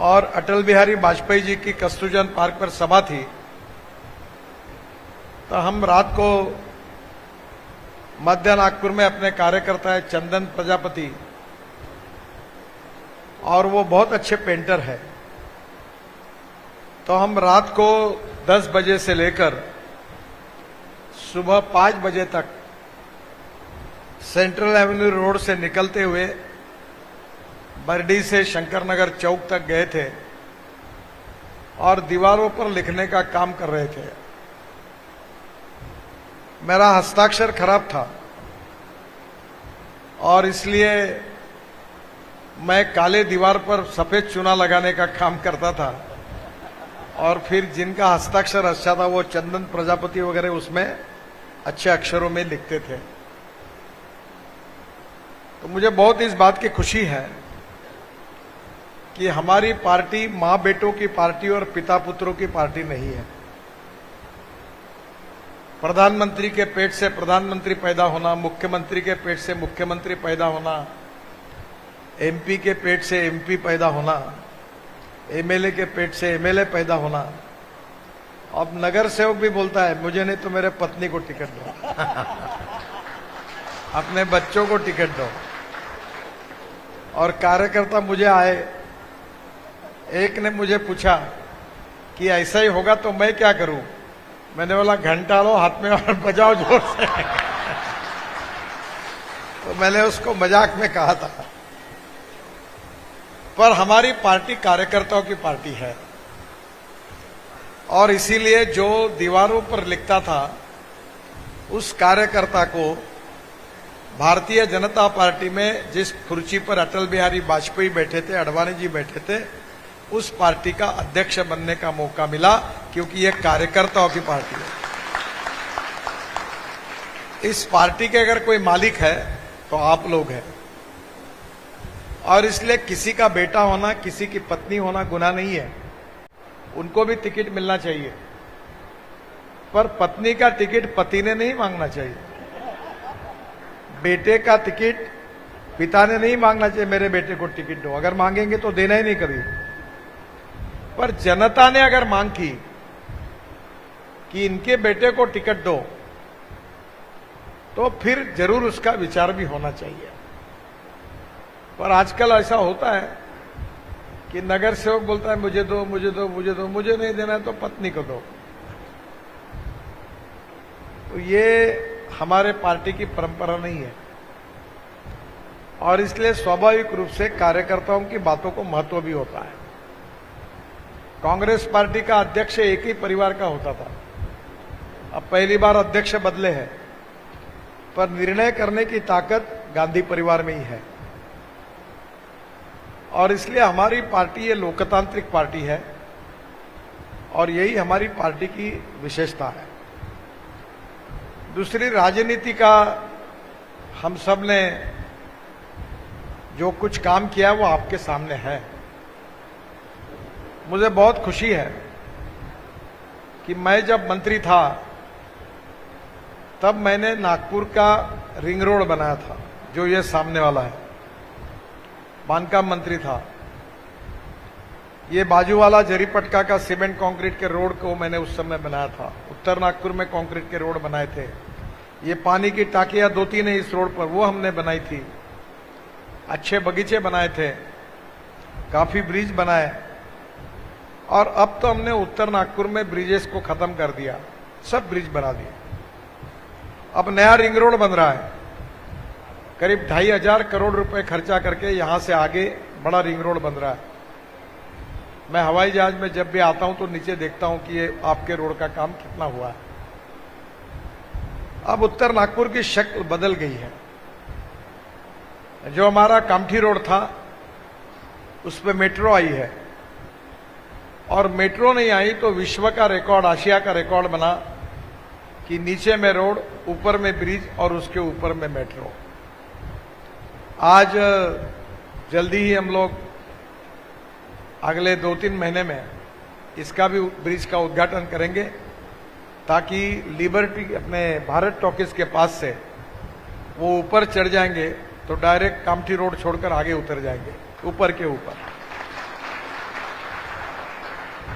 और अटल बिहारी वाजपेयी जी की कस्तूरचंद पार्क पर सभा थी, तो हम रात को मध्य नागपुर में अपने कार्यकर्ता है चंदन प्रजापति, और वो बहुत अच्छे पेंटर है, तो हम रात को 10 बजे से लेकर सुबह 5 बजे तक सेंट्रल एवेन्यू रोड से निकलते हुए बरडी से शंकरनगर चौक तक गए थे और दीवारों पर लिखने का काम कर रहे थे। मेरा हस्ताक्षर खराब था और इसलिए मैं काले दीवार पर सफेद चूना लगाने का काम करता था, और फिर जिनका हस्ताक्षर अच्छा था वो चंदन प्रजापति वगैरह उसमें अच्छे अक्षरों में लिखते थे। तो मुझे बहुत इस बात की खुशी है कि हमारी पार्टी मां बेटों की पार्टी और पिता पुत्रों की पार्टी नहीं है। प्रधानमंत्री के पेट से प्रधानमंत्री पैदा होना, मुख्यमंत्री के पेट से मुख्यमंत्री पैदा होना, एमपी के पेट से एमपी पैदा होना, एमएलए के पेट से एमएलए पैदा होना। अब नगर सेवक भी बोलता है मुझे नहीं तो मेरे पत्नी को टिकट दो अपने बच्चों को टिकट दो। और कार्यकर्ता मुझे आए, एक ने मुझे पूछा कि ऐसा ही होगा तो मैं क्या करूं। मैंने बोला घंटा लो हाथ में और बजाओ जोर से तो मैंने उसको मजाक में कहा था, पर हमारी पार्टी कार्यकर्ताओं की पार्टी है, और इसीलिए जो दीवारों पर लिखता था उस कार्यकर्ता को भारतीय जनता पार्टी में जिस कुर्सी पर अटल बिहारी वाजपेयी बैठे थे, अडवाणी जी बैठे थे, उस पार्टी का अध्यक्ष बनने का मौका मिला, क्योंकि यह कार्यकर्ताओं की पार्टी है। इस पार्टी के अगर कोई मालिक है तो आप लोग हैं, और इसलिए किसी का बेटा होना, किसी की पत्नी होना गुनाह नहीं है। उनको भी टिकट मिलना चाहिए, पर पत्नी का टिकट पति ने नहीं मांगना चाहिए। बेटे का टिकट पिता ने नहीं मांगना चाहिए, मेरे बेटे को टिकट दो। अगर मांगेंगे तो देना ही नहीं कभी। पर जनता ने अगर मांग की कि इनके बेटे को टिकट दो, तो फिर जरूर उसका विचार भी होना चाहिए। पर आजकल ऐसा होता है कि नगर सेवक बोलता है मुझे दो, मुझे दो, मुझे दो, मुझे नहीं देना है तो पत्नी को दो। तो ये हमारे पार्टी की परंपरा नहीं है, और इसलिए स्वाभाविक रूप से कार्यकर्ताओं की बातों को महत्व भी होता है। कांग्रेस पार्टी का अध्यक्ष एक ही परिवार का होता था, अब पहली बार अध्यक्ष बदले हैं, पर निर्णय करने की ताकत गांधी परिवार में ही है। और इसलिए हमारी पार्टी ये लोकतांत्रिक पार्टी है, और यही हमारी पार्टी की विशेषता है। दूसरी, राजनीति का हम सब ने जो कुछ काम किया वो आपके सामने है। मुझे बहुत खुशी है कि मैं जब मंत्री था तब मैंने नागपुर का रिंग रोड बनाया था, जो ये सामने वाला है। बांधकाम मंत्री था। ये बाजू वाला जरीपटका का सीमेंट कंक्रीट के रोड को मैंने उस समय बनाया था। उत्तर नागपुर में कंक्रीट के रोड बनाए थे। ये पानी की टाकियां 2-3 है इस रोड पर, वो हमने बनाई थी। अच्छे बगीचे बनाए थे, काफी ब्रिज बनाए, और अब तो हमने उत्तर नागपुर में ब्रिजेस को खत्म कर दिया, सब ब्रिज बना दिए। अब नया रिंग रोड बन रहा है, करीब 2,500 करोड़ रुपए खर्चा करके यहां से आगे बड़ा रिंग रोड बन रहा है। मैं हवाई जहाज में जब भी आता हूं तो नीचे देखता हूं कि ये आपके रोड का काम कितना हुआ है। अब उत्तर नागपुर की शक्ल बदल गई है। जो हमारा कामठी रोड था उस पर मेट्रो आई है, और मेट्रो नहीं आई तो विश्व का रिकॉर्ड, आशिया का रिकॉर्ड बना कि नीचे में रोड, ऊपर में ब्रिज और उसके ऊपर में मेट्रो। आज जल्दी ही हम लोग अगले 2-3 महीने में इसका भी ब्रिज का उद्घाटन करेंगे, ताकि लिबर्टी अपने भारत टॉकीज के पास से वो ऊपर चढ़ जाएंगे तो डायरेक्ट कामठी रोड छोड़कर आगे उतर जाएंगे, ऊपर के ऊपर।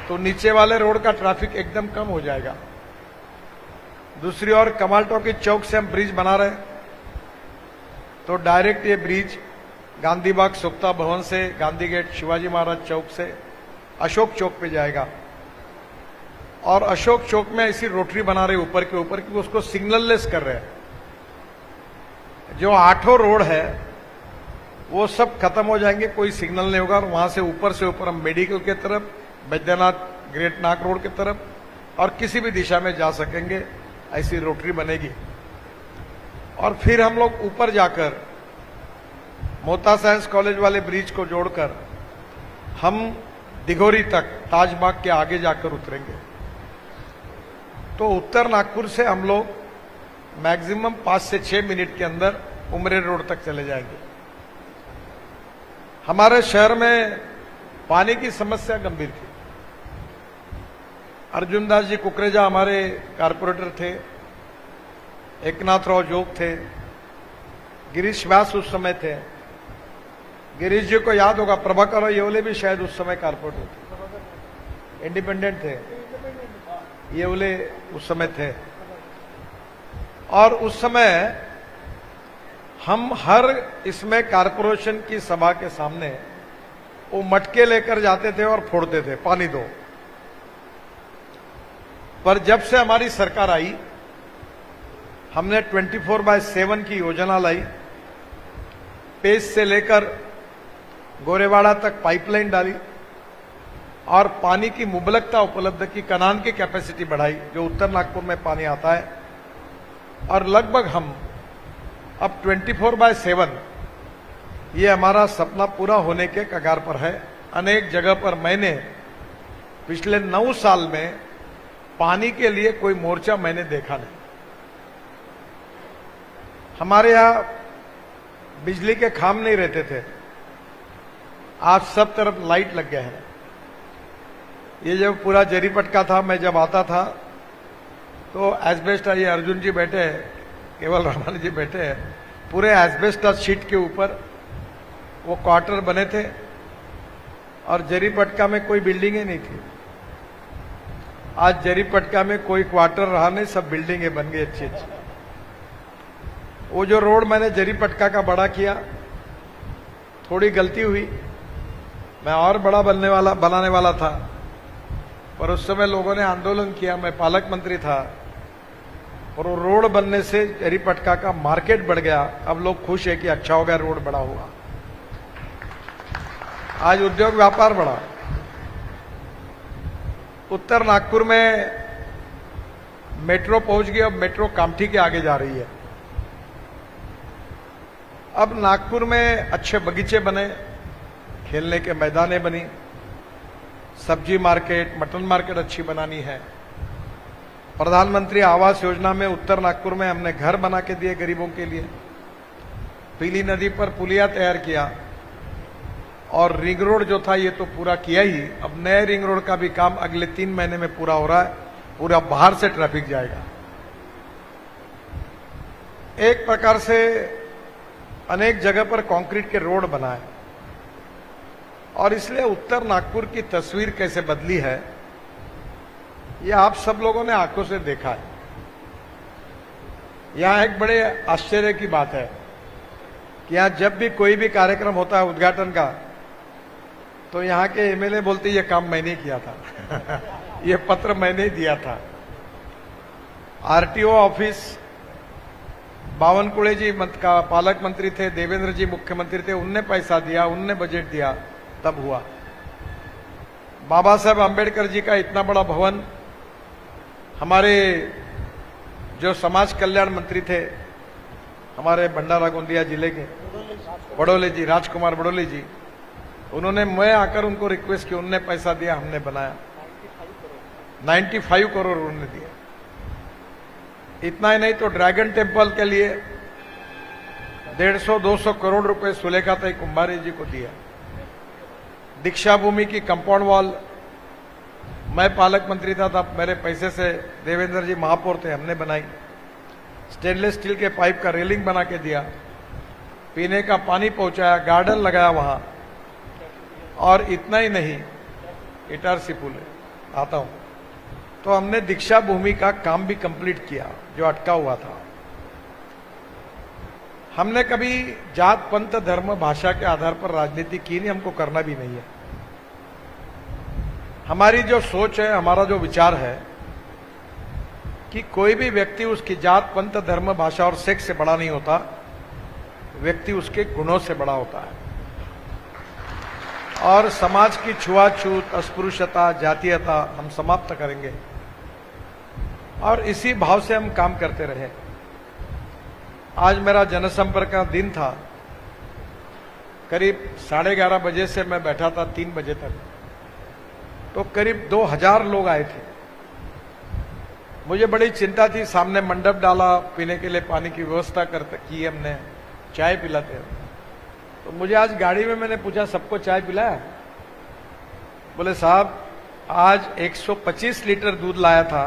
तो नीचे वाले रोड का ट्रैफिक एकदम कम हो जाएगा। दूसरी ओर कमाल टॉकीज चौक से हम ब्रिज बना रहे, तो डायरेक्ट ये ब्रिज गांधी बाग सुक्ता भवन से गांधी गेट शिवाजी महाराज चौक से अशोक चौक पे जाएगा। और अशोक चौक में ऐसी रोटरी बना रहे ऊपर के ऊपर कि उसको सिग्नललेस कर रहे हैं। जो 8 रोड है वो सब खत्म हो जाएंगे, कोई सिग्नल नहीं होगा, और वहां से ऊपर हम मेडिकल के तरफ, बैद्यनाथ ग्रेट नाक रोड की तरफ और किसी भी दिशा में जा सकेंगे। ऐसी रोटरी बनेगी। और फिर हम लोग ऊपर जाकर मोता साइंस कॉलेज वाले ब्रिज को जोड़कर हम दिघोरी तक ताजबाग के आगे जाकर उतरेंगे। तो उत्तर नागपुर से हम लोग मैक्सिमम 5 से 6 मिनट के अंदर उमरे रोड तक चले जाएंगे। हमारे शहर में पानी की समस्या गंभीर थी। अर्जुन दास जी कुकरेजा हमारे कारपोरेटर थे, एकनाथ राव जोग थे, गिरीश व्यास उस समय थे। गिरीश जी को याद होगा, प्रभाकर राव येवले भी शायद उस समय कारपोरेटर थे, इंडिपेंडेंट थे, येवले उस समय थे। और उस समय हम हर इसमें कारपोरेशन की सभा के सामने वो मटके लेकर जाते थे और फोड़ते थे, पानी दो। पर जब से हमारी सरकार आई, हमने 24/7 की योजना लाई। पेज से लेकर गोरेवाड़ा तक पाइपलाइन डाली और पानी की मुबलकता उपलब्ध की, कनान की कैपेसिटी बढ़ाई जो उत्तर नागपुर में पानी आता है। और लगभग हम अब 24/7 ये हमारा सपना पूरा होने के कगार पर है। अनेक जगह पर मैंने पिछले 9 साल में पानी के लिए कोई मोर्चा मैंने देखा नहीं। हमारे यहां बिजली के खाम नहीं रहते थे, आज सब तरफ लाइट लग गए हैं। ये जब पूरा जरीपटका था, मैं जब आता था तो एस्बेस्टस, ये अर्जुन जी बैठे हैं, केवल रामानी जी बैठे हैं, पूरे एस्बेस्टस शीट के ऊपर वो क्वार्टर बने थे और जरीपटका में कोई बिल्डिंग ही नहीं थी। आज जरीपटका में कोई क्वार्टर रहा नहीं, सब बिल्डिंगें बन गई अच्छी अच्छी। वो जो रोड मैंने जरीपटका का बड़ा किया, थोड़ी गलती हुई, मैं और बड़ा बनाने वाला था, पर उस समय लोगों ने आंदोलन किया, मैं पालक मंत्री था, और वो रोड बनने से जरीपटका का मार्केट बढ़ गया। अब लोग खुश है कि अच्छा हो गया, रोड बड़ा हुआ, आज उद्योग व्यापार बढ़ा। उत्तर नागपुर में मेट्रो पहुंच गई, अब मेट्रो कामठी के आगे जा रही है। अब नागपुर में अच्छे बगीचे बने, खेलने के मैदानें बनी, सब्जी मार्केट, मटन मार्केट अच्छी बनानी है। प्रधानमंत्री आवास योजना में उत्तर नागपुर में हमने घर बना के दिए गरीबों के लिए। पीली नदी पर पुलिया तैयार किया और रिंग रोड जो था ये तो पूरा किया ही। अब नए रिंग रोड का भी काम अगले 3 महीने में पूरा हो रहा है, पूरा बाहर से ट्रैफिक जाएगा। एक प्रकार से अनेक जगह पर कंक्रीट के रोड बनाए और इसलिए उत्तर नागपुर की तस्वीर कैसे बदली है ये आप सब लोगों ने आंखों से देखा है। यहां एक बड़े आश्चर्य की बात है कि यहां जब भी कोई भी कार्यक्रम होता है उद्घाटन का, तो यहां के एमएलए बोलते ये काम मैंने किया था ये पत्र मैंने दिया था। आरटीओ ऑफिस, बावनकुळे जी का पालक मंत्री थे, देवेंद्र जी मुख्यमंत्री थे, उनने पैसा दिया, उनने बजट दिया, तब हुआ। बाबा साहब आंबेडकर जी का इतना बड़ा भवन, हमारे जो समाज कल्याण मंत्री थे हमारे भंडारा गोंदिया जिले के बड़ोले जी, राजकुमार बड़ोले जी, उन्होंने, मैं आकर उनको रिक्वेस्ट की, उनने पैसा दिया, हमने बनाया। 95 करोड़ उन्होंने दिया। इतना ही नहीं तो ड्रैगन टेम्पल के लिए 150-200 करोड़ रुपए सुलेखाताई कुंभारे जी को दिया। दीक्षा भूमि की कंपाउंड वॉल, मैं पालक मंत्री था तब मेरे पैसे से, देवेंद्र जी महापौर थे, हमने बनाई। स्टेनलेस स्टील के पाइप का रेलिंग बना के दिया, पीने का पानी पहुंचाया, गार्डन लगाया वहां। और इतना ही नहीं, इटारसी पुल है, आता हूं, तो हमने दीक्षा भूमि का काम भी कंप्लीट किया जो अटका हुआ था। हमने कभी जात पंथ धर्म भाषा के आधार पर राजनीति की नहीं, हमको करना भी नहीं है। हमारी जो सोच है, हमारा जो विचार है कि कोई भी व्यक्ति उसकी जात पंथ धर्म भाषा और सेक्स से बड़ा नहीं होता, व्यक्ति उसके गुणों से बड़ा होता है। और समाज की छुआछूत, अस्पृश्यता, जातीयता हम समाप्त करेंगे और इसी भाव से हम काम करते रहे। आज मेरा जनसंपर्क का दिन था, करीब 11:30 बजे से मैं बैठा था 3 बजे तक, तो करीब 2000 लोग आए थे। मुझे बड़ी चिंता थी, सामने मंडप डाला, पीने के लिए पानी की व्यवस्था की हमने, चाय पिलाते हैं। तो मुझे आज गाड़ी में मैंने पूछा, सबको चाय पिलाया? बोले साहब आज 125 लीटर दूध लाया था,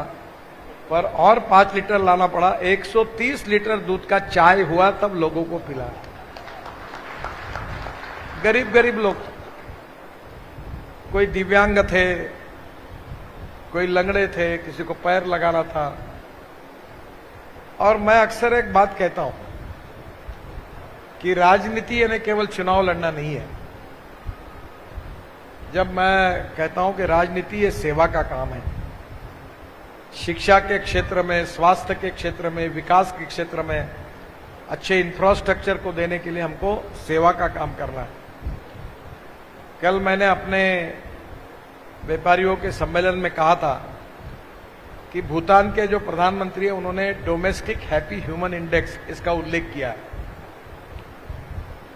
पर और 5 लीटर लाना पड़ा, 130 लीटर दूध का चाय हुआ, तब लोगों को पिलाया। गरीब गरीब लोग, कोई दिव्यांग थे, कोई लंगड़े थे, किसी को पैर लगाना था। और मैं अक्सर एक बात कहता हूं कि राजनीति यानी केवल चुनाव लड़ना नहीं है। जब मैं कहता हूं कि राजनीति ये सेवा का काम है, शिक्षा के क्षेत्र में, स्वास्थ्य के क्षेत्र में, विकास के क्षेत्र में अच्छे इंफ्रास्ट्रक्चर को देने के लिए हमको सेवा का काम करना है। कल मैंने अपने व्यापारियों के सम्मेलन में कहा था कि भूटान के जो प्रधानमंत्री हैं उन्होंने डोमेस्टिक हैप्पी ह्यूमन इंडेक्स, इसका उल्लेख किया है।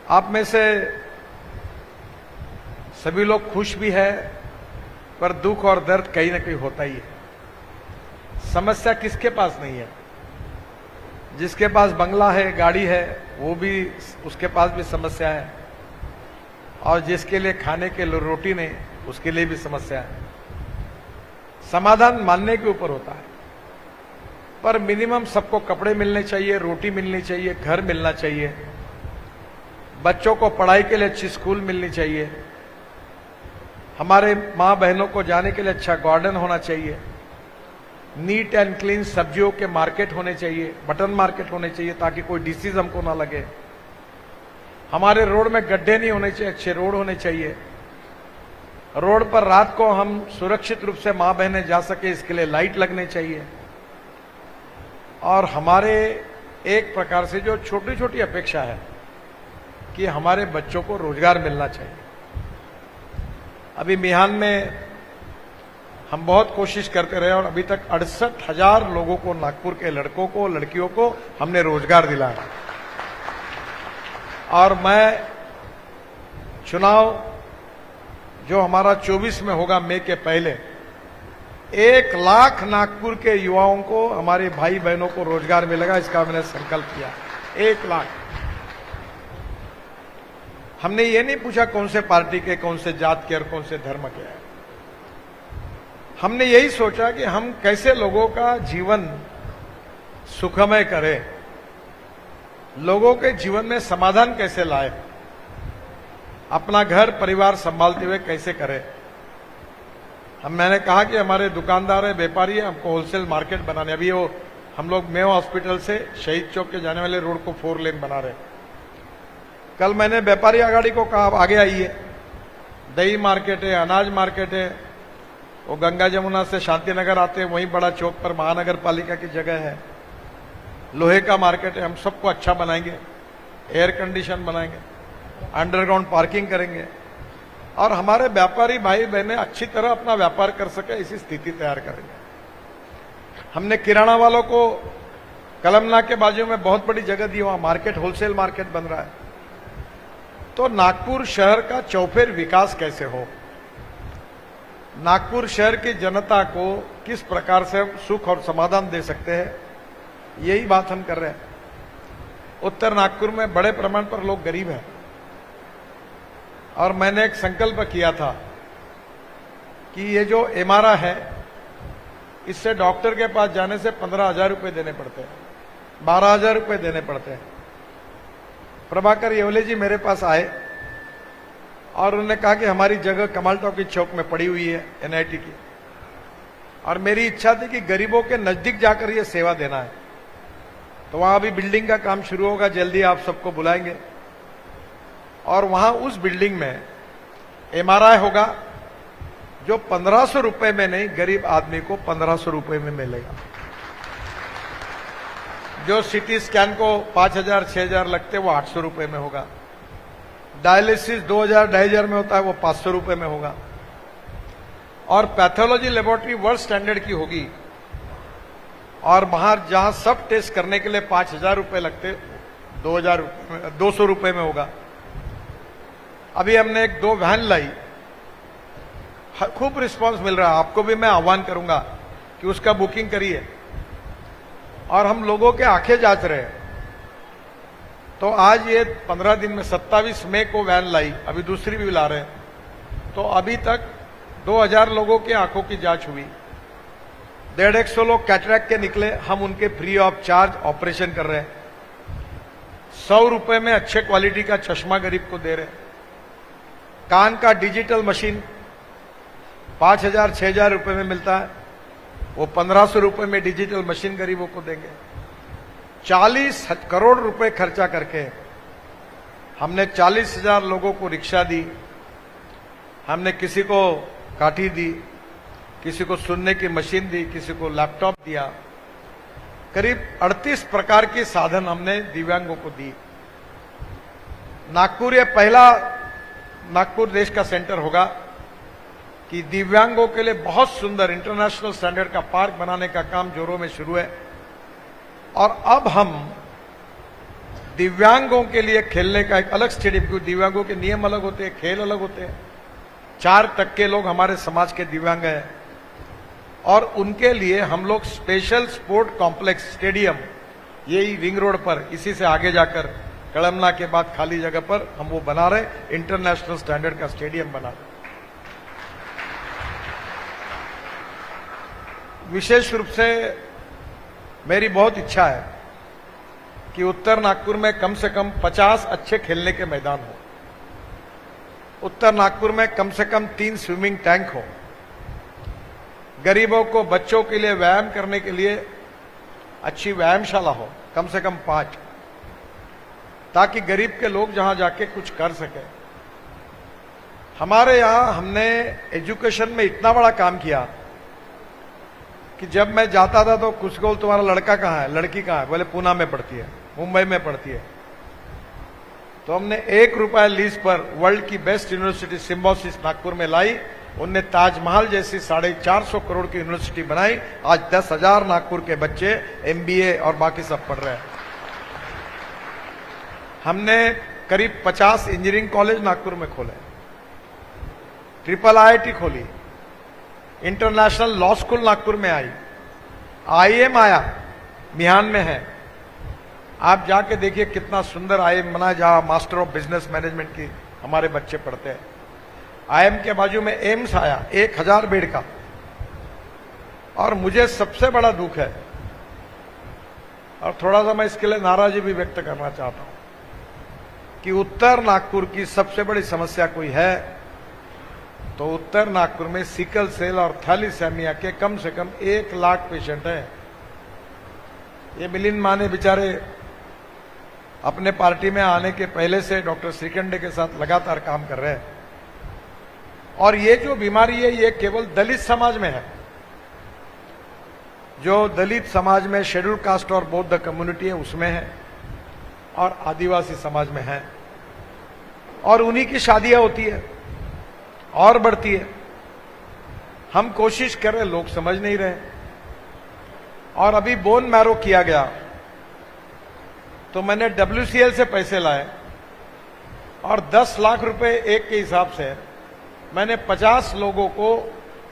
आप में से सभी लोग खुश भी है, पर दुख और दर्द कहीं ना कहीं होता ही है। समस्या किसके पास नहीं है? जिसके पास बंगला है, गाड़ी है, वो भी, उसके पास भी समस्या है, और जिसके लिए खाने के लिए रोटी नहीं, उसके लिए भी समस्या है। समाधान मानने के ऊपर होता है, पर मिनिमम सबको कपड़े मिलने चाहिए, रोटी मिलनी चाहिए, घर मिलना चाहिए, बच्चों को पढ़ाई के लिए अच्छी स्कूल मिलनी चाहिए, हमारे मां बहनों को जाने के लिए अच्छा गार्डन होना चाहिए, नीट एंड क्लीन सब्जियों के मार्केट होने चाहिए, बटन मार्केट होने चाहिए, ताकि कोई डिसीज हमको ना लगे। हमारे रोड में गड्ढे नहीं होने चाहिए, अच्छे रोड होने चाहिए। रोड पर रात को हम सुरक्षित रूप से मां बहनें जा सके, इसके लिए लाइट लगने चाहिए। और हमारे एक प्रकार से जो छोटी छोटी अपेक्षा है कि हमारे बच्चों को रोजगार मिलना चाहिए। अभी मिहान में हम बहुत कोशिश करते रहे और अभी तक 68,000 लोगों को, नागपुर के लड़कों को, लड़कियों को हमने रोजगार दिलाया। और मैं चुनाव जो हमारा 24 में होगा, मई के पहले 1 लाख नागपुर के युवाओं को, हमारे भाई बहनों को रोजगार मिलेगा, इसका मैंने संकल्प किया। 1 लाख। हमने ये नहीं पूछा कौन से पार्टी के, कौन से जात के और कौन से धर्म के हैं। हमने यही सोचा कि हम कैसे लोगों का जीवन सुखमय करें, लोगों के जीवन में समाधान कैसे लाए, अपना घर परिवार संभालते हुए कैसे करें। मैंने कहा कि हमारे दुकानदार है, व्यापारी है, हमको होलसेल मार्केट बनाने। अभी वो हम लोग मेयो हॉस्पिटल से शहीद चौक के जाने वाले रोड को 4 लेन बना रहे। कल मैंने व्यापारी आघाड़ी को कहा आगे आइए, दही मार्केट है, अनाज मार्केट है, वो गंगा जमुना से शांतिनगर आते हैं, वहीं बड़ा चौक पर महानगर पालिका की जगह है, लोहे का मार्केट है। हम सबको अच्छा बनाएंगे, एयर कंडीशन बनाएंगे, अंडरग्राउंड पार्किंग करेंगे, और हमारे व्यापारी भाई बहनें अच्छी तरह अपना व्यापार कर सके, ऐसी स्थिति तैयार करेंगे। हमने किराना वालों को कलमना के बाजू में बहुत बड़ी जगह दी, वहां मार्केट, होलसेल मार्केट बन रहा है। तो नागपुर शहर का चौफेर विकास कैसे हो, नागपुर शहर की जनता को किस प्रकार से हम सुख और समाधान दे सकते हैं, यही बात हम कर रहे हैं। उत्तर नागपुर में बड़े प्रमाण पर लोग गरीब हैं, और मैंने एक संकल्प किया था कि ये जो एमआरआ है, इससे डॉक्टर के पास जाने से 15,000 रुपये देने पड़ते हैं, 12,000 रुपये देने पड़ते हैं। प्रभाकर येवले जी मेरे पास आए और उन्होंने कहा कि हमारी जगह कमाल टॉकी चौक में पड़ी हुई है एनआईटी की, और मेरी इच्छा थी कि गरीबों के नजदीक जाकर ये सेवा देना है। तो वहां अभी बिल्डिंग का काम शुरू होगा, जल्दी आप सबको बुलाएंगे और वहां उस बिल्डिंग में एमआरआई होगा जो 1500 रुपए में नहीं, गरीब आदमी को 1500 रुपए में मिलेगा। जो सीटी स्कैन को 5000 6000 लगते वो 800 रुपए में होगा। डायलिसिस 2000 2500 में होता है वो 500 रुपए में होगा। और पैथोलॉजी लेबोरेटरी वर्ल्ड स्टैंडर्ड की होगी और बाहर जहां सब टेस्ट करने के लिए 5000 रुपए लगते 200 रुपए में होगा। अभी हमने 2 वैन लाई, खूब रिस्पांस मिल रहा है। आपको भी मैं आह्वान करूंगा कि उसका बुकिंग करिए और हम लोगों के आंखें जांच रहे हैं। तो आज ये 15 दिन में 27 मई को वैन लाई, अभी दूसरी भी ला रहे हैं। तो अभी तक 2000 लोगों की आंखों की जांच हुई। 150 लोग कैटरैक्ट के निकले, हम उनके फ्री ऑफ चार्ज ऑपरेशन कर रहे हैं। 100 रुपए में अच्छे क्वालिटी का चश्मा गरीब को दे रहे हैं। कान का डिजिटल मशीन 5000 6000 रुपए में मिलता है, वो 1500 रुपए में डिजिटल मशीन गरीबों को देंगे। 40 करोड़ रुपए खर्चा करके हमने 40,000 लोगों को रिक्शा दी, हमने किसी को काठी दी, किसी को सुनने की मशीन दी, किसी को लैपटॉप दिया। करीब 38 प्रकार के साधन हमने दिव्यांगों को दी। नागपुर ये पहला नागपुर देश का सेंटर होगा कि दिव्यांगों के लिए बहुत सुंदर इंटरनेशनल स्टैंडर्ड का पार्क बनाने का काम जोरों में शुरू है। और अब हम दिव्यांगों के लिए खेलने का एक अलग स्टेडियम, क्योंकि दिव्यांगों के नियम अलग होते हैं, खेल अलग होते हैं। 4 तक के लोग हमारे समाज के दिव्यांग हैं और उनके लिए हम लोग स्पेशल स्पोर्ट कॉम्प्लेक्स स्टेडियम यही रिंग रोड पर, इसी से आगे जाकर कड़मना के बाद खाली जगह पर हम वो बना रहे, इंटरनेशनल स्टैंडर्ड का स्टेडियम बना रहे। विशेष रूप से मेरी बहुत इच्छा है कि उत्तर नागपुर में कम से कम 50 अच्छे खेलने के मैदान हो। उत्तर नागपुर में कम से कम 3 स्विमिंग टैंक हो। गरीबों को, बच्चों के लिए व्यायाम करने के लिए अच्छी व्यायामशाला हो, कम से कम 5, ताकि गरीब के लोग जहां जाके कुछ कर सके। हमारे यहां हमने एजुकेशन में इतना बड़ा काम किया कि जब मैं जाता था तो कुछ को तुम्हारा लड़का कहां है, लड़की कहां है, बोले पूना में पढ़ती है, मुंबई में पढ़ती है। तो हमने 1 रुपया लीज पर वर्ल्ड की बेस्ट यूनिवर्सिटी सिम्बोसिस नागपुर में लाई। उनने ताजमहल जैसी 450 करोड़ की यूनिवर्सिटी बनाई। आज 10,000 नागपुर के बच्चे एमबीए और बाकी सब पढ़ रहे हैं। हमने करीब 50 इंजीनियरिंग कॉलेज नागपुर में खोले, ट्रिपल आईआईटी खोली, इंटरनेशनल लॉ स्कूल नागपुर में आई, आईएम आया, मिहान में है। आप जाके देखिए कितना सुंदर आईएम बना, जहां मास्टर ऑफ बिजनेस मैनेजमेंट की हमारे बच्चे पढ़ते हैं। आईएम के बाजू में एम्स आया 1000 बेड का। और मुझे सबसे बड़ा दुख है और थोड़ा सा मैं इसके लिए नाराजगी भी व्यक्त करना चाहता हूं कि उत्तर नागपुर की सबसे बड़ी समस्या कोई है तो उत्तर नागपुर में सिकल सेल और थैलीसेमिया के कम से कम 1 लाख पेशेंट हैं। ये मिलिंद माने बेचारे अपने पार्टी में आने के पहले से डॉक्टर श्रीखंडे के साथ लगातार काम कर रहे हैं। और ये जो बीमारी है ये केवल दलित समाज में है। जो दलित समाज में शेड्यूल कास्ट और बौद्ध कम्युनिटी है उसमें है और आदिवासी समाज में है। और उन्हीं की शादियां होती है और बढ़ती है। हम कोशिश कर रहे, लोग समझ नहीं रहे। और अभी बोन मैरो किया गया तो मैंने WCL से पैसे लाए और 10 लाख रुपए एक के हिसाब से मैंने 50 लोगों को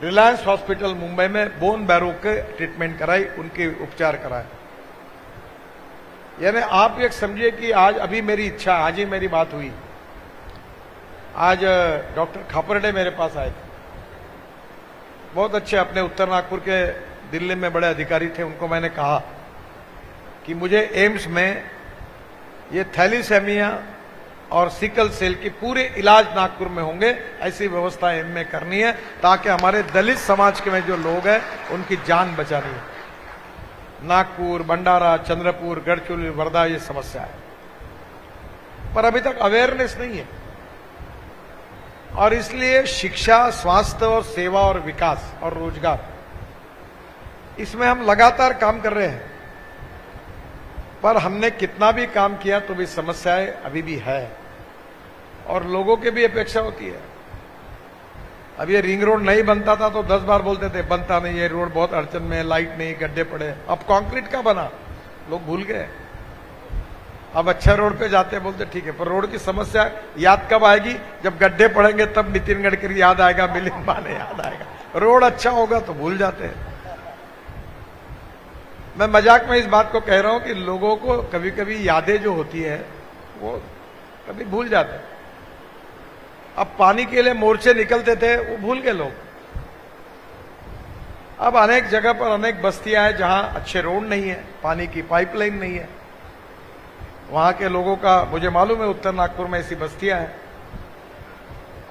रिलायंस हॉस्पिटल मुंबई में बोन मैरो के ट्रीटमेंट कराई, उनके उपचार कराए। यानी आप एक समझिए कि आज अभी मेरी इच्छा, आज ही मेरी बात हुई। आज डॉक्टर खापरडे मेरे पास आए थे, बहुत अच्छे, अपने उत्तर नागपुर के दिल्ली में बड़े अधिकारी थे। उनको मैंने कहा कि मुझे एम्स में ये थैलीसेमिया और सिकल सेल की पूरे इलाज नागपुर में होंगे, ऐसी व्यवस्था इनमें करनी है ताकि हमारे दलित समाज के में जो लोग हैं उनकी जान बचानी है। नागपुर, भंडारा, चंद्रपुर, गढ़चिरौली, वर्धा ये समस्या है, पर अभी तक अवेयरनेस नहीं है। और इसलिए शिक्षा, स्वास्थ्य और सेवा और विकास और रोजगार, इसमें हम लगातार काम कर रहे हैं, पर हमने कितना भी काम किया तो भी समस्याएं अभी भी है और लोगों की भी अपेक्षा होती है। अब ये रिंग रोड नहीं बनता था तो 10 बार बोलते थे बनता नहीं, ये रोड बहुत अड़चन में है, लाइट नहीं, गड्ढे पड़े। अब कंक्रीट का बना, लोग भूल गए। अब अच्छा रोड पे जाते बोलते ठीक है, पर रोड की समस्या याद कब आएगी? जब गड्ढे पड़ेंगे तब नितिन गडकरी याद आएगा, मिलिंद माने याद आएगा। रोड अच्छा होगा तो भूल जाते हैं। मैं मजाक में इस बात को कह रहा हूं कि लोगों को कभी कभी यादें जो होती है वो कभी भूल जाते हैं। अब पानी के लिए मोर्चे निकलते थे, वो भूल गए लोग। अब अनेक जगह पर अनेक बस्तियां हैं जहां अच्छे रोड नहीं है, पानी की पाइपलाइन नहीं है। वहां के लोगों का मुझे मालूम है, उत्तर नागपुर में ऐसी बस्तियां हैं।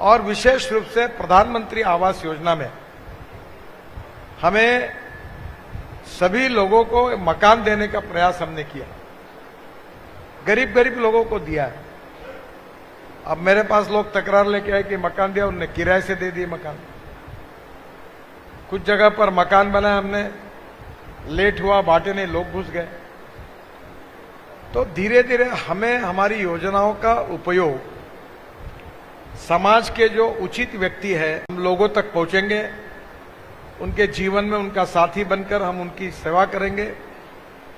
और विशेष रूप से प्रधानमंत्री आवास योजना में हमें सभी लोगों को मकान देने का प्रयास हमने किया, गरीब गरीब लोगों को दिया है। अब मेरे पास लोग तकरार लेके आए कि मकान दिया, उन्होंने किराए से दे दिए मकान। कुछ जगह पर मकान बनाया हमने, लेट हुआ, बांटे नहीं, लोग घुस गए। तो धीरे धीरे हमें हमारी योजनाओं का उपयोग समाज के जो उचित व्यक्ति है हम लोगों तक पहुंचेंगे, उनके जीवन में उनका साथी बनकर हम उनकी सेवा करेंगे।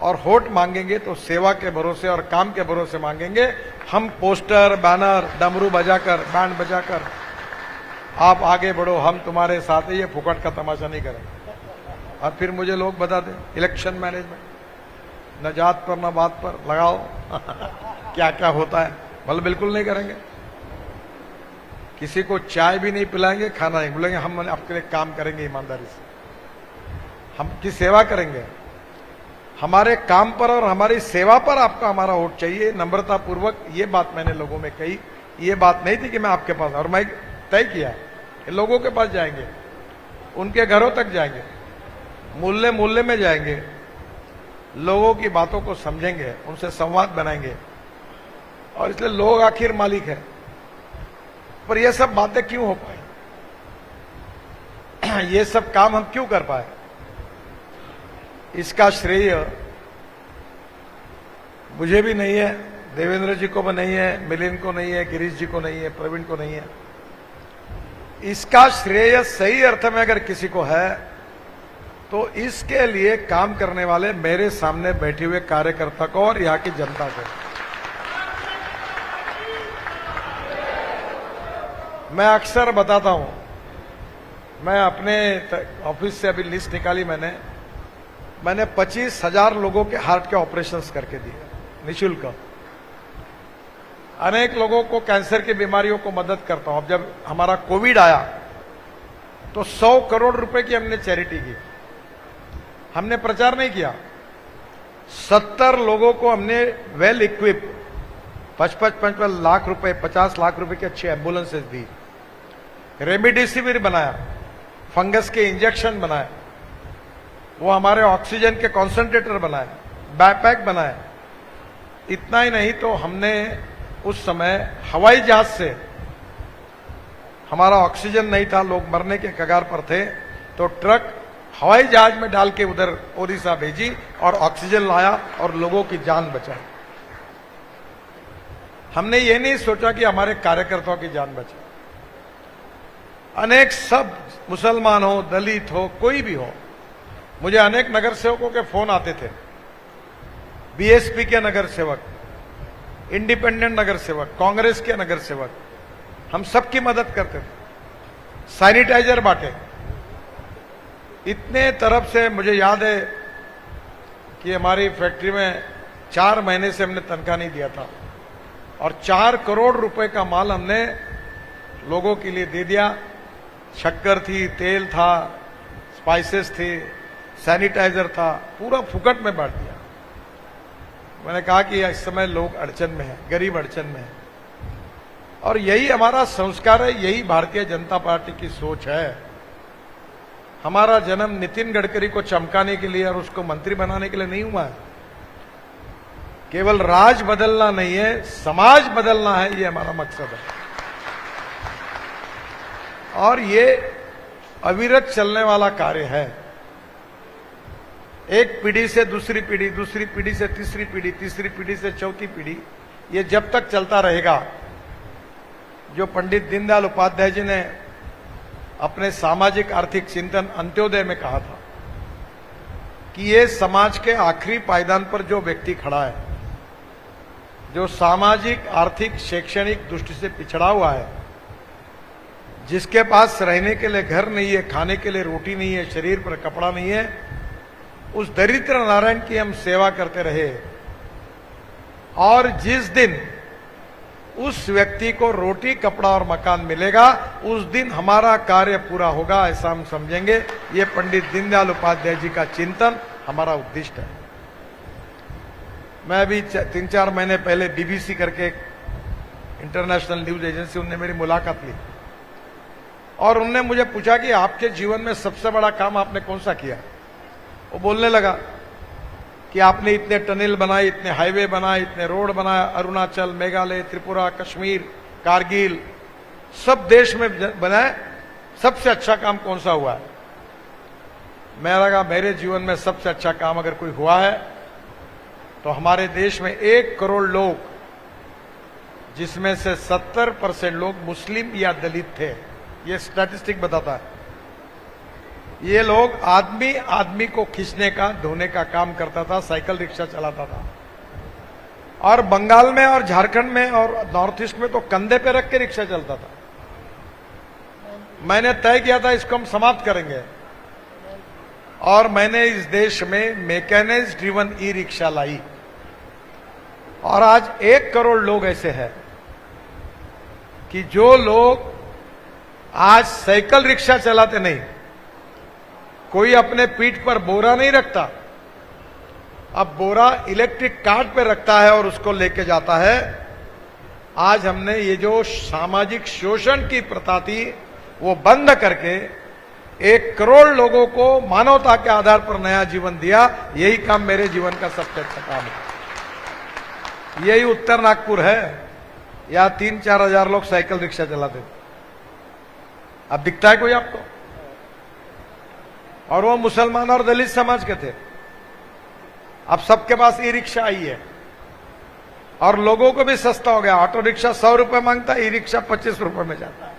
और वोट मांगेंगे तो सेवा के भरोसे और काम के भरोसे मांगेंगे। हम पोस्टर, बैनर, डमरू बजाकर, बैंड बजाकर आप आगे बढ़ो, हम तुम्हारे साथ हैं, ये फुकट का तमाशा नहीं करेंगे। और फिर मुझे लोग बता दें इलेक्शन मैनेजमेंट, न जात पर न बात पर लगाओ क्या क्या होता है, भले बिल्कुल नहीं करेंगे। किसी को चाय भी नहीं पिलाएंगे, खाना नहीं, बोलेंगे हम आपके लिए काम करेंगे ईमानदारी से, हम की सेवा करेंगे। हमारे काम पर और हमारी सेवा पर आपका हमारा वोट चाहिए, नम्रता पूर्वक। ये बात मैंने लोगों में कही। ये बात नहीं थी कि मैं आपके पास, और मैं तय किया कि लोगों के पास जाएंगे, उनके घरों तक जाएंगे, मोहल्ले मोहल्ले में जाएंगे, लोगों की बातों को समझेंगे, उनसे संवाद बनाएंगे। और इसलिए लोग आखिर मालिक है। पर ये सब बातें क्यों हो पाए, ये सब काम हम क्यों कर पाए, इसका श्रेय मुझे भी नहीं है, देवेंद्र जी को भी नहीं है, मिलिंद को नहीं है, गिरीश जी को नहीं है, प्रवीण को नहीं है। इसका श्रेय सही अर्थ में अगर किसी को है तो इसके लिए काम करने वाले मेरे सामने बैठे हुए कार्यकर्ता को और यहां की जनता को। मैं अक्सर बताता हूं, मैं अपने ऑफिस से अभी लिस्ट निकाली, मैंने 25,000 लोगों के हार्ट के ऑपरेशंस करके दिए निःशुल्क। अनेक लोगों को कैंसर की बीमारियों को मदद करता हूं। अब जब हमारा कोविड आया तो 100 करोड़ रुपए की हमने चैरिटी की। हमने प्रचार नहीं किया। 70 लोगों को हमने वेल इक्विप 55 लाख रुपए, 50 लाख रुपए की अच्छी एम्बुलेंसेस दी, रेमडेसिविर बनाया, फंगस के इंजेक्शन बनाए, वो हमारे ऑक्सीजन के कॉन्सेंट्रेटर बनाए, बैकपैक बनाए। इतना ही नहीं तो हमने उस समय हवाई जहाज से, हमारा ऑक्सीजन नहीं था, लोग मरने के कगार पर थे, तो ट्रक हवाई जहाज में डाल के उधर ओडिशा भेजी और ऑक्सीजन लाया और लोगों की जान बचाई। हमने ये नहीं सोचा कि हमारे कार्यकर्ताओं की जान बचे। अनेक, सब मुसलमान हो, दलित हो, कोई भी हो, मुझे अनेक नगर सेवकों के फोन आते थे, बीएसपी के नगर सेवक, इंडिपेंडेंट नगर सेवक, कांग्रेस के नगर सेवक, हम सबकी मदद करते थे, सैनिटाइजर बांटे। इतने तरफ से मुझे याद है कि हमारी फैक्ट्री में 4 महीने से हमने तनख्वाह नहीं दिया था और 4 करोड़ रुपए का माल हमने लोगों के लिए दे दिया। शक्कर थी, तेल था, स्पाइसेस थे, सैनिटाइजर था, पूरा फुकट में बांट दिया। मैंने कहा कि इस समय लोग अड़चन में हैं, गरीब अड़चन में हैं। और यही हमारा संस्कार है, यही भारतीय जनता पार्टी की सोच है। हमारा जन्म नितिन गडकरी को चमकाने के लिए और उसको मंत्री बनाने के लिए नहीं हुआ है। केवल राज बदलना नहीं है, समाज बदलना है, ये हमारा मकसद है। और ये अविरत चलने वाला कार्य है। एक पीढ़ी से दूसरी पीढ़ी, दूसरी पीढ़ी से तीसरी पीढ़ी, तीसरी पीढ़ी से चौथी पीढ़ी, ये जब तक चलता रहेगा। जो पंडित दीनदयाल उपाध्याय जी ने अपने सामाजिक आर्थिक चिंतन अंत्योदय में कहा था कि ये समाज के आखिरी पायदान पर जो व्यक्ति खड़ा है, जो सामाजिक आर्थिक शैक्षणिक दृष्टि से पिछड़ा हुआ है, जिसके पास रहने के लिए घर नहीं है, खाने के लिए रोटी नहीं है, शरीर पर कपड़ा नहीं है, उस दरिद्र नारायण की हम सेवा करते रहे। और जिस दिन उस व्यक्ति को रोटी कपड़ा और मकान मिलेगा, उस दिन हमारा कार्य पूरा होगा, ऐसा हम समझेंगे। ये पंडित दीनदयाल उपाध्याय जी का चिंतन हमारा उद्दिष्ट है। मैं अभी 3-4 महीने पहले बीबीसी करके एक इंटरनेशनल न्यूज एजेंसी, उनने मेरी मुलाकात ली और उनने मुझे पूछा कि आपके जीवन में सबसे बड़ा काम आपने कौन सा किया। वो बोलने लगा कि आपने इतने टनल बनाए, इतने हाईवे बनाए, इतने रोड बनाए, अरुणाचल, मेघालय, त्रिपुरा, कश्मीर, कारगिल, सब देश में बनाए, सबसे अच्छा काम कौन सा हुआ है। मैं लगा मेरे जीवन में सबसे अच्छा काम अगर कोई हुआ है तो हमारे देश में 1 करोड़ लोग, जिसमें से 70% लोग मुस्लिम या दलित थे, ये स्टैटिस्टिक बताता है। ये लोग आदमी आदमी को खींचने का, धोने का काम करता था, साइकिल रिक्शा चलाता था। और बंगाल में और झारखंड में और नॉर्थ ईस्ट में तो कंधे पे रख के रिक्शा चलता था। मैंने तय किया था इसको हम समाप्त करेंगे और मैंने इस देश में मैकेनाइज्ड ड्रिवन ई रिक्शा लाई। और आज 1 करोड़ लोग ऐसे हैं कि जो लोग आज साइकिल रिक्शा चलाते नहीं, कोई अपने पीठ पर बोरा नहीं रखता, अब बोरा इलेक्ट्रिक कार्ट पे रखता है और उसको लेके जाता है। आज हमने ये जो सामाजिक शोषण की प्रथा थी वो बंद करके 1 करोड़ लोगों को मानवता के आधार पर नया जीवन दिया। यही काम मेरे जीवन का सबसे अच्छा काम है। यही उत्तर नागपुर है, या 3-4 हजार लोग साइकिल रिक्शा चलाते थे। अब दिखता है कोई आपको? और वो मुसलमान और दलित समाज के थे। अब सबके पास ई रिक्शा आई है और लोगों को भी सस्ता हो गया। ऑटो रिक्शा 100 रुपए मांगता है, ई रिक्शा 25 रुपए में जाता है,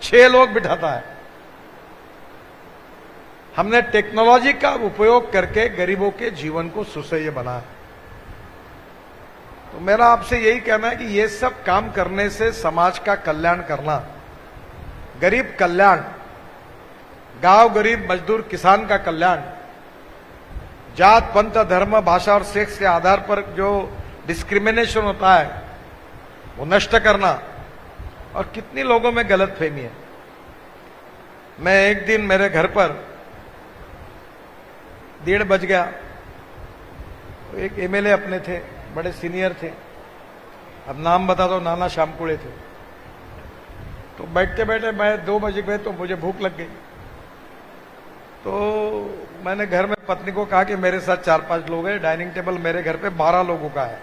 6 लोग बिठाता है। हमने टेक्नोलॉजी का उपयोग करके गरीबों के जीवन को सुसह्य बनाया। तो मेरा आपसे यही कहना है कि ये सब काम करने से समाज का कल्याण करना, गरीब कल्याण, गांव गरीब मजदूर किसान का कल्याण, जात पंथ धर्म भाषा और सेक्स के आधार पर जो डिस्क्रिमिनेशन होता है वो नष्ट करना। और कितनी लोगों में गलतफहमी है। मैं एक दिन मेरे घर पर 1:30 बज गया, एक एमएलए अपने थे, बड़े सीनियर थे, अब नाम बता दो, नाना शामकुड़े थे। तो बैठते बैठे मैं 2 बजे गए तो मुझे भूख लग गई। तो मैंने घर में पत्नी को कहा कि मेरे साथ 4-5 लोग हैं, डाइनिंग टेबल मेरे घर पे 12 लोगों का है,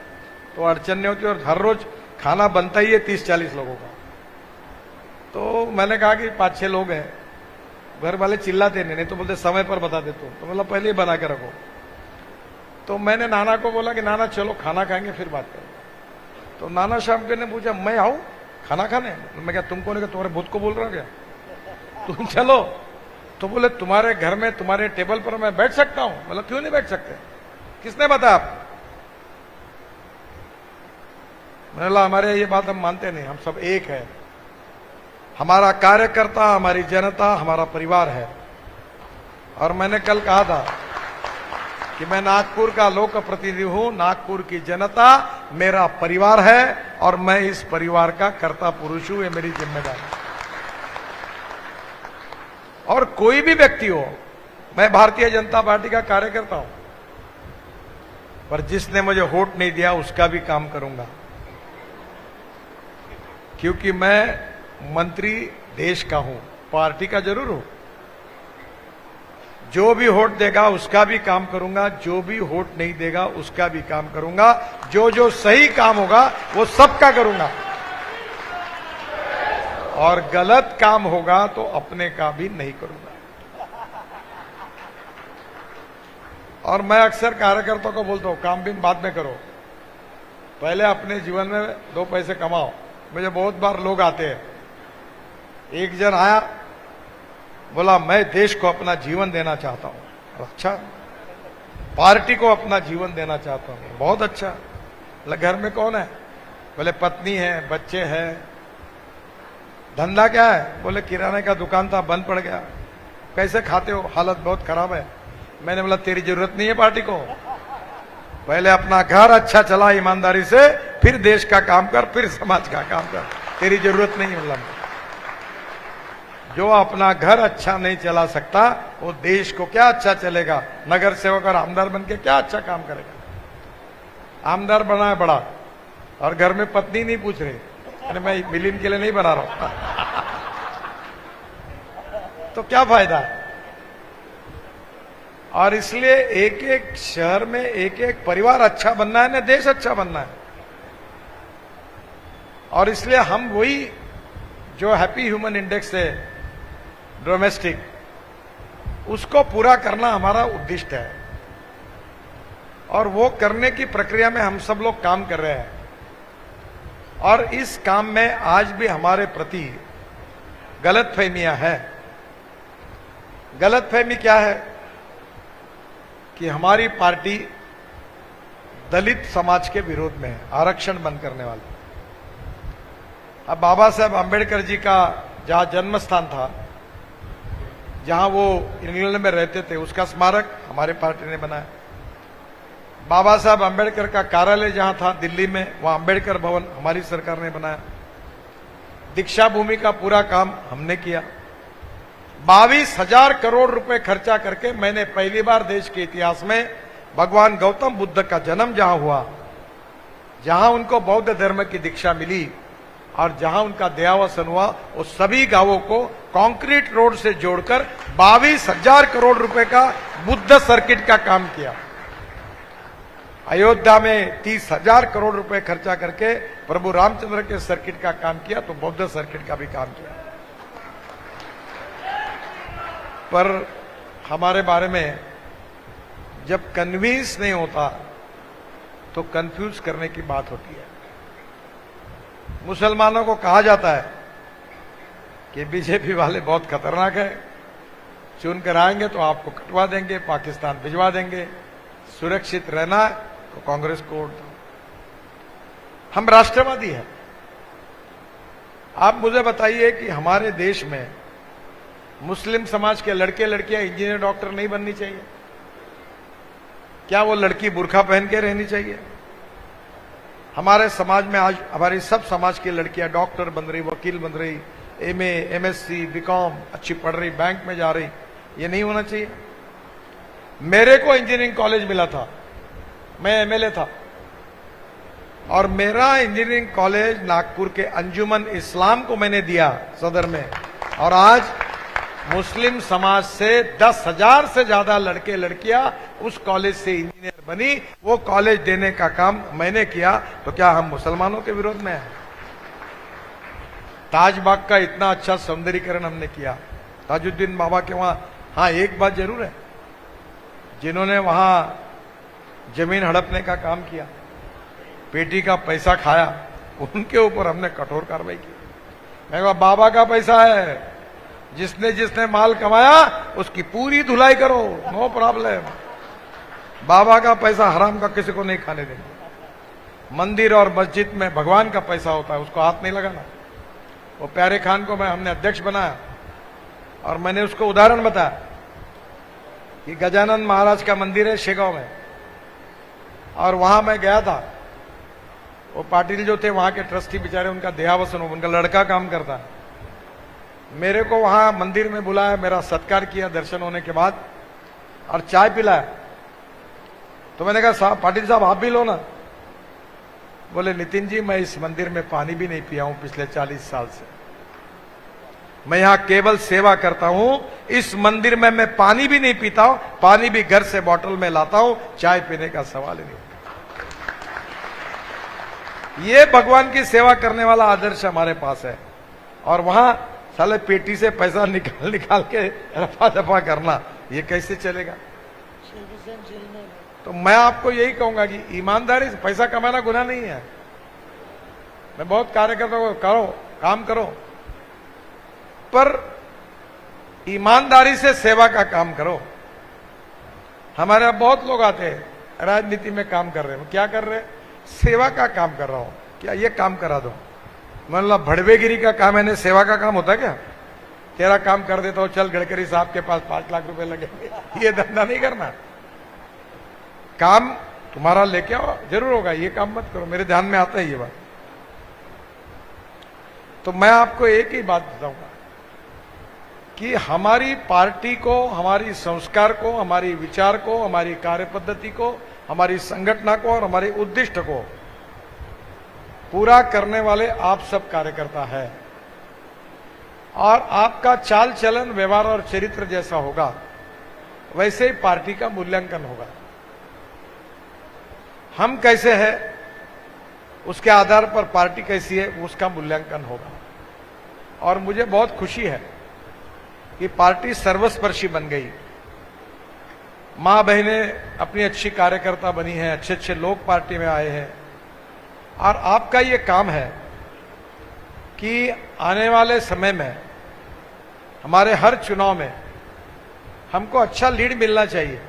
तो अड़चन नहीं होती और हर रोज खाना बनता ही है 30-40 लोगों का। तो मैंने कहा कि 5-6 लोग हैं। घर वाले चिल्लाते नहीं तो बोलते समय पर बता दे तो मतलब पहले ही बना के रखो। तो मैंने नाना को बोला कि नाना चलो खाना खाएंगे फिर बात करेंगे। तो नाना शाम के ने पूछा मैं आऊं खाना खाने? मैं क्या तुमको नहीं, तुम्हारे भूत को बोल रहा क्या? तुम चलो। तो बोले तुम्हारे घर में तुम्हारे टेबल पर मैं बैठ सकता हूं? मतलब क्यों नहीं बैठ सकते? किसने बताया आपको? मैंने बोला हमारे ये बात हम मानते नहीं, हम सब एक है। हमारा कार्यकर्ता, हमारी जनता, हमारा परिवार है। और मैंने कल कहा था कि मैं नागपुर का लोक प्रतिनिधि हूं, नागपुर की जनता मेरा परिवार है और मैं इस परिवार का कर्ता पुरुष हूं, ये मेरी जिम्मेदारी है। और कोई भी व्यक्ति हो, मैं भारतीय जनता पार्टी का कार्यकर्ता हूं, पर जिसने मुझे वोट नहीं दिया उसका भी काम करूंगा। क्योंकि मैं मंत्री देश का हूं, पार्टी का जरूर हूं। जो भी वोट देगा उसका भी काम करूंगा, जो भी वोट नहीं देगा उसका भी काम करूंगा। जो जो सही काम होगा वो सबका करूंगा, और गलत काम होगा तो अपने का भी नहीं करूंगा। और मैं अक्सर कार्यकर्ताओं को बोलता हूं, काम भी बाद में करो, पहले अपने जीवन में 2 पैसे कमाओ। मुझे बहुत बार लोग आते हैं, एक जन आया बोला मैं देश को अपना जीवन देना चाहता हूं। अच्छा, पार्टी को अपना जीवन देना चाहता हूं, बहुत अच्छा। बोले घर में कौन है? बोले पत्नी है, बच्चे हैं। धंधा क्या है? बोले किराने का दुकान था, बंद पड़ गया। कैसे खाते हो? हालत बहुत खराब है। मैंने बोला तेरी जरूरत नहीं है पार्टी को, पहले अपना घर अच्छा चला ईमानदारी से, फिर देश का काम कर, फिर समाज का काम कर, तेरी जरूरत नहीं है। मतलब जो अपना घर अच्छा नहीं चला सकता वो देश को क्या अच्छा चलेगा? नगर सेवक और आमदार बन के क्या अच्छा काम करेगा? आमदार बना है बड़ा और घर में पत्नी नहीं पूछ रही, अरे मैं मिलिन के लिए नहीं बना रहा हूं तो क्या फायदा है? और इसलिए एक एक शहर में एक एक परिवार अच्छा बनना है ना, देश अच्छा बनना है। और इसलिए हम वही जो हैप्पी ह्यूमन इंडेक्स है डोमेस्टिक, उसको पूरा करना हमारा उद्दिष्ट है, और वो करने की प्रक्रिया में हम सब लोग काम कर रहे हैं। और इस काम में आज भी हमारे प्रति गलतफहमियां हैं। गलतफहमी क्या है कि हमारी पार्टी दलित समाज के विरोध में है, आरक्षण बंद करने वाले। अब बाबा साहब अंबेडकर जी का जहां जन्म स्थान था, जहां वो इंग्लैंड में रहते थे, उसका स्मारक हमारे पार्टी ने बनाया। बाबा साहब अंबेडकर का कार्यालय जहां था दिल्ली में, वहां अंबेडकर भवन हमारी सरकार ने बनाया। दीक्षा भूमि का पूरा काम हमने किया। 22,000 करोड़ रुपए खर्चा करके मैंने पहली बार देश के इतिहास में भगवान गौतम बुद्ध का जन्म जहां हुआ, जहां उनको बौद्ध धर्म की दीक्षा मिली और जहां उनका देहावसन हुआ, वो सभी गांवों को कंक्रीट रोड से जोड़कर 22,000 करोड़ रुपए का बुद्ध सर्किट का काम किया। अयोध्या में 30,000 करोड़ रुपए खर्चा करके प्रभु रामचंद्र के सर्किट का काम किया, तो बौद्ध सर्किट का भी काम किया। पर हमारे बारे में जब कन्विंस नहीं होता तो कंफ्यूज करने की बात होती है। मुसलमानों को कहा जाता है कि बीजेपी वाले बहुत खतरनाक है, चुन कर आएंगे तो आपको कटवा देंगे, पाकिस्तान भिजवा देंगे, सुरक्षित रहना तो कांग्रेस को वोट दो। हम राष्ट्रवादी हैं। आप मुझे बताइए कि हमारे देश में मुस्लिम समाज के लड़के लड़कियां इंजीनियर डॉक्टर नहीं बननी चाहिए? क्या वो लड़की बुर्खा पहन के रहनी चाहिए? हमारे समाज में आज हमारी सब समाज की लड़कियां डॉक्टर बन रही, वकील बन रही, एमए, एमएससी, बीकॉम अच्छी पढ़ रही, बैंक में जा रही। ये नहीं होना चाहिए। मेरे को इंजीनियरिंग कॉलेज मिला था, मैं एमएलए था, और मेरा इंजीनियरिंग कॉलेज नागपुर के अंजुमन इस्लाम को मैंने दिया सदर में। और आज मुस्लिम समाज से 10,000 से ज्यादा लड़के लड़कियां उस कॉलेज से इंजीनियर बनी। वो कॉलेज देने का काम मैंने किया, तो क्या हम मुसलमानों के विरोध में हैं? ताजबाग का इतना अच्छा सौंदर्यीकरण हमने किया, ताजुद्दीन बाबा के वहां। हाँ, एक बात जरूर है, जिन्होंने वहां जमीन हड़पने का काम किया, पेटी का पैसा खाया, उनके ऊपर हमने कठोर कार्रवाई की। मैं कहा बाबा का पैसा है, जिसने जिसने माल कमाया उसकी पूरी धुलाई करो, नो प्रॉब्लम। बाबा का पैसा हराम का किसी को नहीं खाने देंगे। मंदिर और मस्जिद में भगवान का पैसा होता है, उसको हाथ नहीं लगाना। वो प्यारे खान को हमने अध्यक्ष बनाया, और मैंने उसको उदाहरण बताया कि गजानन महाराज का मंदिर है शेगांव में, और वहां मैं गया था। वो पाटिल जो थे वहां के ट्रस्टी बेचारे, उनका देहावसन हो, उनका लड़का काम करता है। मेरे को वहां मंदिर में बुलाया, मेरा सत्कार किया दर्शन होने के बाद, और चाय पिलाया। तो मैंने कहा साहब, पाटिल साहब आप भी लो ना। बोले नितिन जी, मैं इस मंदिर में पानी भी नहीं पिया हूं पिछले 40 साल से। मैं यहां केवल सेवा करता हूं, इस मंदिर में मैं पानी भी नहीं पीता हूं, पानी भी घर से बोतल में लाता हूं, चाय पीने का सवाल ही नहीं। ये भगवान की सेवा करने वाला आदर्श हमारे पास है। और वहां साले पेटी से पैसा निकाल निकाल के रफा दफा करना, ये कैसे चलेगा? तो मैं आपको यही कहूंगा कि ईमानदारी से पैसा कमाना गुनाह नहीं है। मैं बहुत कार्यकर्ता को करो, काम करो, पर ईमानदारी से सेवा का काम करो। हमारे यहां बहुत लोग आते हैं राजनीति में काम कर रहे हैं, क्या कर रहे हैं? सेवा का काम कर रहा हूं, क्या ये काम करा दो। मतलब भड़वेगिरी का काम है, सेवा का काम होता है क्या? तेरा काम कर देता हूं, चल गडकरी साहब के पास 5 लाख रुपए लगेंगे, ये धंधा नहीं करना। काम तुम्हारा लेके आओ, जरूर होगा, ये काम मत करो। मेरे ध्यान में आता है ये बात। तो मैं आपको एक ही बात बताऊंगा कि हमारी पार्टी को, हमारी संस्कार को, हमारी विचार को, हमारी कार्यपद्धति को, हमारी संगठन को और हमारे उद्दिष्ट को पूरा करने वाले आप सब कार्यकर्ता है। और आपका चाल चलन, व्यवहार और चरित्र जैसा होगा, वैसे ही पार्टी का मूल्यांकन होगा। हम कैसे हैं, उसके आधार पर पार्टी कैसी है, उसका मूल्यांकन होगा। और मुझे बहुत खुशी है कि पार्टी सर्वस्पर्शी बन गई। मां बहनें अपनी अच्छी कार्यकर्ता बनी हैं, अच्छे अच्छे लोग पार्टी में आए हैं। और आपका ये काम है कि आने वाले समय में हमारे हर चुनाव में हमको अच्छा लीड मिलना चाहिए।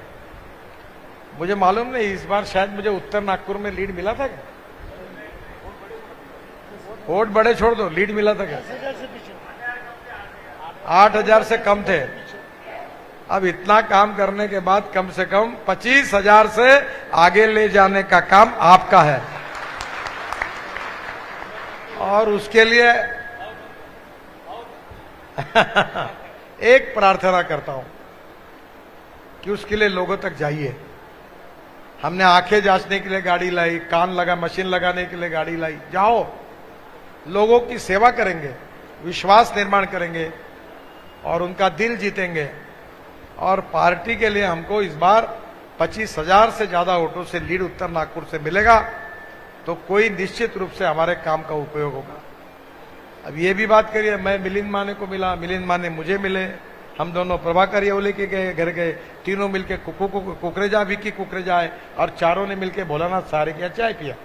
मुझे मालूम नहीं, इस बार शायद मुझे उत्तर नागपुर में लीड मिला था क्या? वोट बड़े छोड़ दो, लीड मिला था क्या? 8,000 से कम थे। अब इतना काम करने के बाद कम से कम 25,000 से आगे ले जाने का काम आपका है। और उसके लिए एक प्रार्थना करता हूं कि उसके लिए लोगों तक जाइए। हमने आंखें जांचने के लिए गाड़ी लाई, कान लगा मशीन लगाने के लिए गाड़ी लाई। जाओ, लोगों की सेवा करेंगे, विश्वास निर्माण करेंगे और उनका दिल जीतेंगे। और पार्टी के लिए हमको इस बार 25,000 से ज्यादा वोटों से लीड उत्तर नागपुर से मिलेगा, तो कोई निश्चित रूप से हमारे काम का उपयोग होगा। अब ये भी बात करिए, मैं मिलिंद माने को मिला, मिलिंद माने मुझे मिले, हम दोनों प्रभाकर येवले के गए, घर गए, तीनों मिलके कुकरेजा, विकी कुकरेजा आए और चारों ने मिलके भोलानाथ सारे किया, चाय पिया,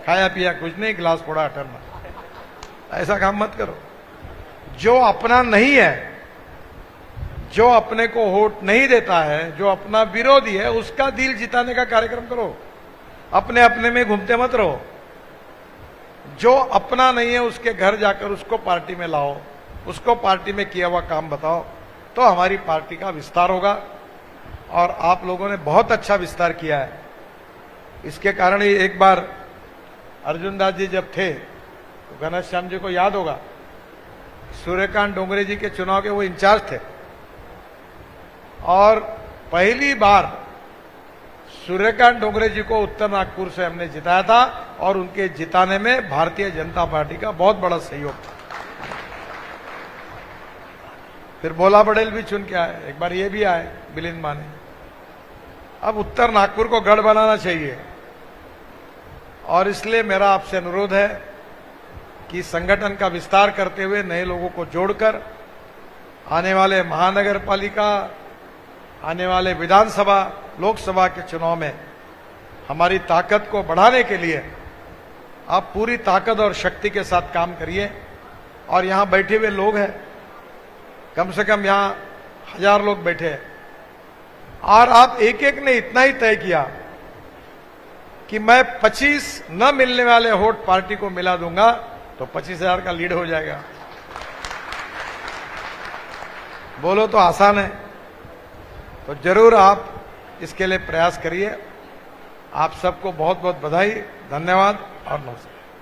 खाया पिया कुछ नहीं, गिलास फोड़ा अटरना। ऐसा काम मत करो। जो अपना नहीं है, जो अपने को वोट नहीं देता है, जो अपना विरोधी है, उसका दिल जिताने का कार्यक्रम करो। अपने अपने में घूमते मत रहो। जो अपना नहीं है उसके घर जाकर उसको पार्टी में लाओ, उसको पार्टी में किया हुआ काम बताओ, तो हमारी पार्टी का विस्तार होगा। और आप लोगों ने बहुत अच्छा विस्तार किया है। इसके कारण ही एक बार अर्जुन दास जी जब थे तो घनश्याम जी को याद होगा, सूर्यकांत डोंगरे जी के चुनाव के वो इंचार्ज थे और पहली बार सूर्यकांत डोंगरे जी को उत्तर नागपुर से हमने जिताया था और उनके जिताने में भारतीय जनता पार्टी का बहुत बड़ा सहयोग था। फिर बोला पटेल भी चुन के आए, एक बार ये भी आए मिलिंद माने। अब उत्तर नागपुर को गढ़ बनाना चाहिए और इसलिए मेरा आपसे अनुरोध है कि संगठन का विस्तार करते हुए नए लोगों को जोड़कर आने वाले महानगर पालिका, आने वाले विधानसभा, लोकसभा के चुनाव में हमारी ताकत को बढ़ाने के लिए आप पूरी ताकत और शक्ति के साथ काम करिए। और यहां बैठे हुए लोग हैं, कम से कम यहां 1000 लोग बैठे हैं और आप एक एक ने इतना ही तय किया कि मैं 25 न मिलने वाले वोट पार्टी को मिला दूंगा तो 25,000 का लीड हो जाएगा। बोलो तो आसान है, तो जरूर आप इसके लिए प्रयास करिए। आप सबको बहुत बहुत बधाई, धन्यवाद और नमस्कार।